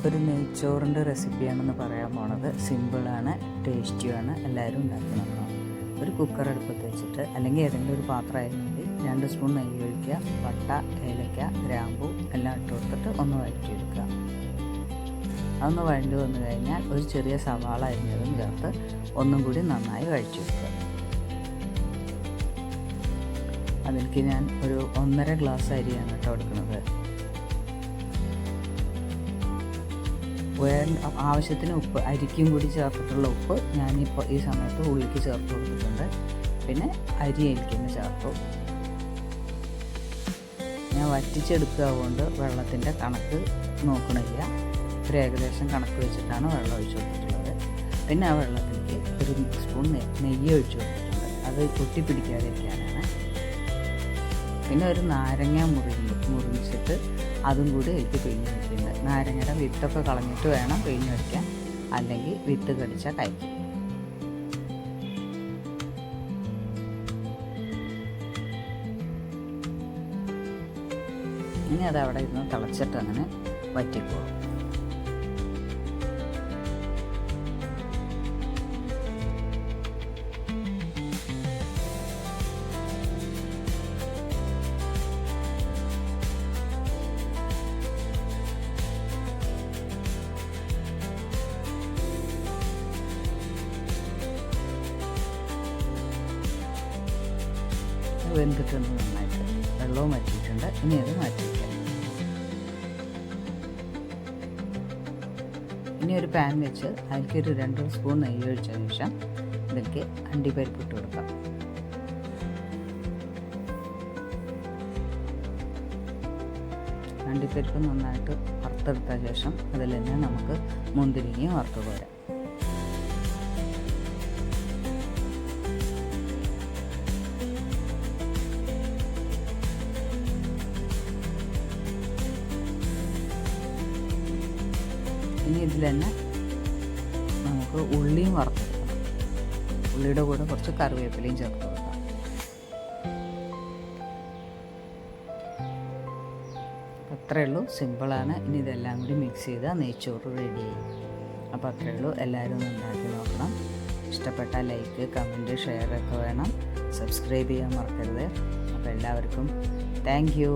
ഒരു നെയ്ച്ചോറിൻ്റെ റെസിപ്പിയാണെന്ന് പറയാൻ പോണത്. സിമ്പിളാണ്, ടേസ്റ്റിയുമാണ്. എല്ലാവരും ഉണ്ടാക്കി നോക്കണം. ഒരു കുക്കർ അടുപ്പത്ത് വെച്ചിട്ട് അല്ലെങ്കിൽ ഏതെങ്കിലും ഒരു പാത്രം ആയാലും മതി. 2 സ്പൂൺ നെയ്യ് ഒഴിക്കുക. പട്ട, ഏലക്ക, ഗ്രാമ്പൂ എല്ലാം ഇട്ട് കൊടുത്തിട്ട് ഒന്ന് വഴറ്റിയെടുക്കുക. അതൊന്ന് വഴണ്ടി വന്നു കഴിഞ്ഞാൽ ഒരു ചെറിയ സവാള അരിഞ്ഞതും ചേർത്ത് ഒന്നും കൂടി നന്നായി വഴറ്റിയെടുക്കുക. അതിലേക്ക് ഞാൻ ഒരു 1.5 ഗ്ലാസ് അരിയാണ് കേട്ടോ എടുക്കുന്നത്. ആവശ്യത്തിന് ഉപ്പ്, അരിക്കും കൂടി ചേർത്തിട്ടുള്ള ഉപ്പ് ഞാനിപ്പോൾ ഈ സമയത്ത് ഉള്ളിക്ക് ചേർത്ത് കൊടുത്തിട്ടുണ്ട്. പിന്നെ അരി അതിലേക്കൊന്ന് ചേർത്തു. ഞാൻ വറ്റിച്ചെടുക്കുക കൊണ്ട് വെള്ളത്തിൻ്റെ കണക്ക് നോക്കണില്ല. ഒരു ഏകദേശം കണക്ക് വെച്ചിട്ടാണ് വെള്ളം ഒഴിച്ചു കൊടുത്തിട്ടുള്ളത്. പിന്നെ ആ വെള്ളത്തിലേക്ക് ഒരു സ്പൂൺ നെയ്യ് ഒഴിച്ചു കൊടുത്തിട്ടുണ്ട്. അത് പൊട്ടിപ്പിടിക്കാതിരിക്കാനാണ്. പിന്നെ ഒരു നാരങ്ങ മുറിച്ചിട്ട് അതും കൂടി എനിക്ക് പിഴിഞ്ഞ് വെക്കുന്നുണ്ട്. നാരങ്ങയുടെ വിത്തൊക്കെ കളഞ്ഞിട്ട് വേണം പിഴിഞ്ഞ് വയ്ക്കാൻ, അല്ലെങ്കിൽ വിത്ത് കടിച്ചാൽ കഴിക്കും. ഇനി അത് അവിടെ ഇരുന്ന് തിളച്ചിട്ട് അങ്ങനെ വറ്റിക്കോളും. വെന്തിട്ടുണ്ട് നന്നായിട്ട്, വെള്ളവും വറ്റിയിട്ടുണ്ട്. ഇനി അത് മാറ്റി വയ്ക്കാം. ഇനി ഒരു പാൻ വെച്ച് അതിലേക്ക് ഒരു 2 സ്പൂൺ നെയ്യ് ഒഴിച്ചതിന് ശേഷം ഇതിലേക്ക് അണ്ടിപ്പരിപ്പ് ഇട്ട് കൊടുക്കാം. അണ്ടിപ്പരിപ്പ് നന്നായിട്ട് വറുത്തെടുത്ത ശേഷം അതിൽ തന്നെ നമുക്ക് മുന്തിരിങ്ങയും വറുത്ത് പോരാം. ഇനി ഇതിൽ തന്നെ നമുക്ക് ഉള്ളിയും വറുത്തെടുക്കണം. ഉള്ളിയുടെ കൂടെ കുറച്ച് കറിവേപ്പിലയും ചേർത്ത് കൊടുക്കാം. അത്രയേ ഉള്ളൂ, സിമ്പിളാണ്. ഇനി ഇതെല്ലാം കൂടി മിക്സ് ചെയ്താൽ നെയ്ച്ചോറ് റെഡിയായി. അപ്പോൾ അത്രയേ ഉള്ളൂ. എല്ലാവരും ഒന്ന് ഉണ്ടാക്കി നോക്കണം. ഇഷ്ടപ്പെട്ടാൽ ലൈക്ക്, കമൻറ്റ്, ഷെയർ ഒക്കെ വേണം. സബ്സ്ക്രൈബ് ചെയ്യാൻ മറക്കരുത്. അപ്പോൾ എല്ലാവർക്കും താങ്ക് യു.